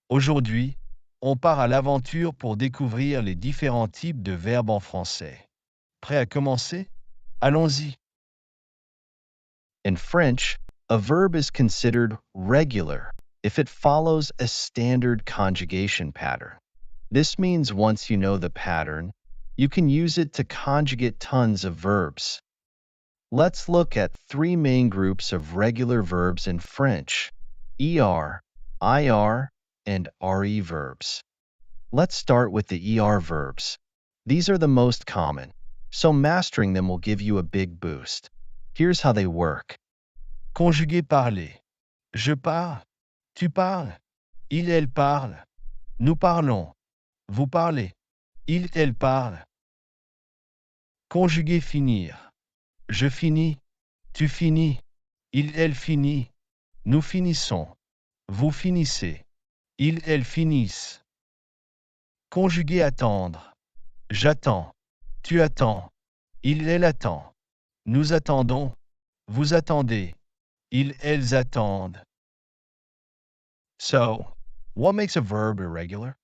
Aujourd'hui, on part à l'aventure pour découvrir les différents types de verbes en français. Prêt à commencer? Allons-y. In French, a verb is considered regular if it follows a standard conjugation pattern. This means once you know the pattern, you can use it to conjugate tons of verbs. Let's look at three main groups of regular verbs in French: ER, IR, and RE verbs. Let's start with the ER verbs. These are the most common, so mastering them will give you a big boost. Here's how they work. Conjugué parler. Je parle, tu parles, il, elle parle, nous parlons, vous parlez, il, elle parle. Conjugué finir. Je finis, tu finis, il, elle finit, nous finissons, vous finissez, ils, elles finissent. Conjugué attendre. J'attends, tu attends, il, elle attend, nous attendons, vous attendez, ils, elles attendent. So, what makes a verb irregular?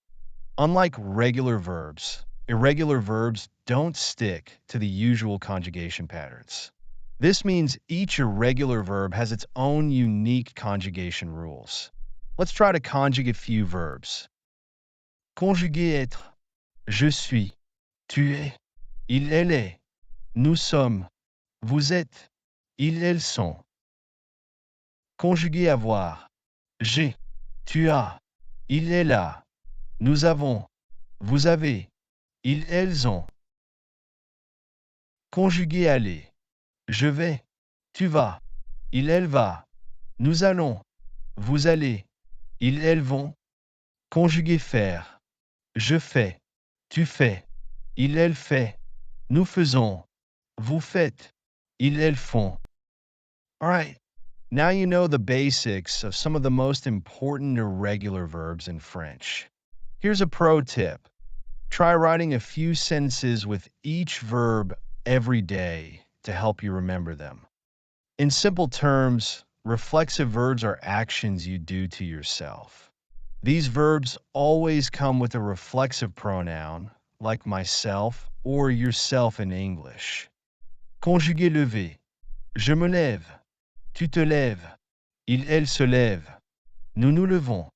Unlike regular verbs, irregular verbs don't stick to the usual conjugation patterns. This means each irregular verb has its own unique conjugation rules. Let's try to conjugate a few verbs. Conjuguer être. Je suis. Tu es. Il, elle est. Nous sommes. Vous êtes. Ils, elles sont. Conjuguer avoir. J'ai. Tu as. Il, elle a. Nous avons. Vous avez. Ils, elles ont. Conjuguer aller. Je vais. Tu vas. Il, elle va. Nous allons. Vous allez. Ils, elles vont. Conjuguer faire. Je fais. Tu fais. Il, elle fait. Nous faisons. Vous faites. Ils, elles font. All right. Now you know the basics of some of the most important irregular verbs in French. Here's a pro tip. Try writing a few sentences with each verb every day to help you remember them. In simple terms, reflexive verbs are actions you do to yourself. These verbs always come with a reflexive pronoun, like myself or yourself in English. Conjugué lever. Je me lève. Tu te lèves. Il, elle se lève. Nous nous levons.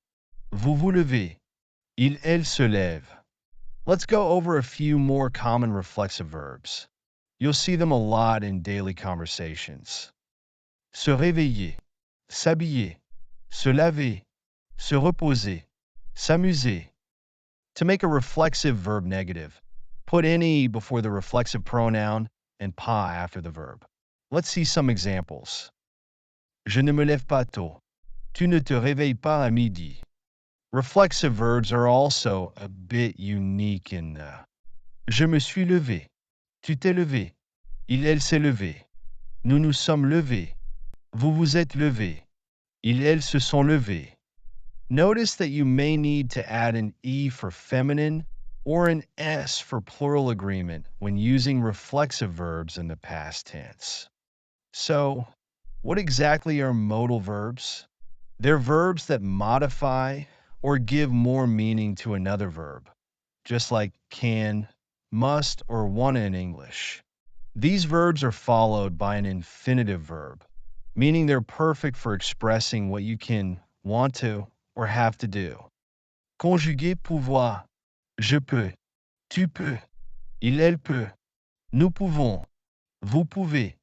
Vous vous levez. Il, elle se lève. Let's go over a few more common reflexive verbs. You'll see them a lot in daily conversations. Se réveiller, s'habiller, se laver, se reposer, s'amuser. To make a reflexive verb negative, put any before the reflexive pronoun and pas after the verb. Let's see some examples. Je ne me lève pas tôt. Tu ne te réveilles pas à midi. Reflexive verbs are also a bit unique in je me suis levé. Tu t'es levé. Il, elle s'est levé. Nous nous sommes levés. Vous vous êtes levés. Ils, elles se sont levés. Notice that you may need to add an E for feminine or an S for plural agreement when using reflexive verbs in the past tense. So, what exactly are modal verbs? They're verbs that modify or give more meaning to another verb, just like can, must, or want in English. These verbs are followed by an infinitive verb, meaning they're perfect for expressing what you can want to or have to do. Conjugué pouvoir. Je peux. Tu peux. Il, elle peut. Nous pouvons. Vous pouvez.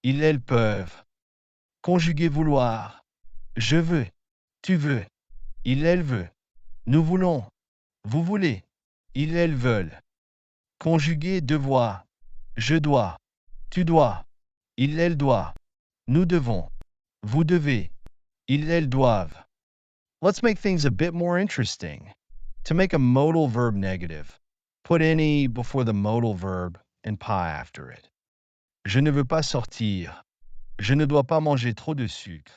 Ils, elles peuvent. Conjugué vouloir. Je veux. Tu veux. Il, elle veut. Nous voulons. Vous voulez. Ils, elles veulent. Conjugué devoir. Je dois. Tu dois. Il, elle doit. Nous devons. Vous devez. Ils, elles doivent. Let's make things a bit more interesting. To make a modal verb negative, put any before the modal verb and pas after it. Je ne veux pas sortir. Je ne dois pas manger trop de sucre.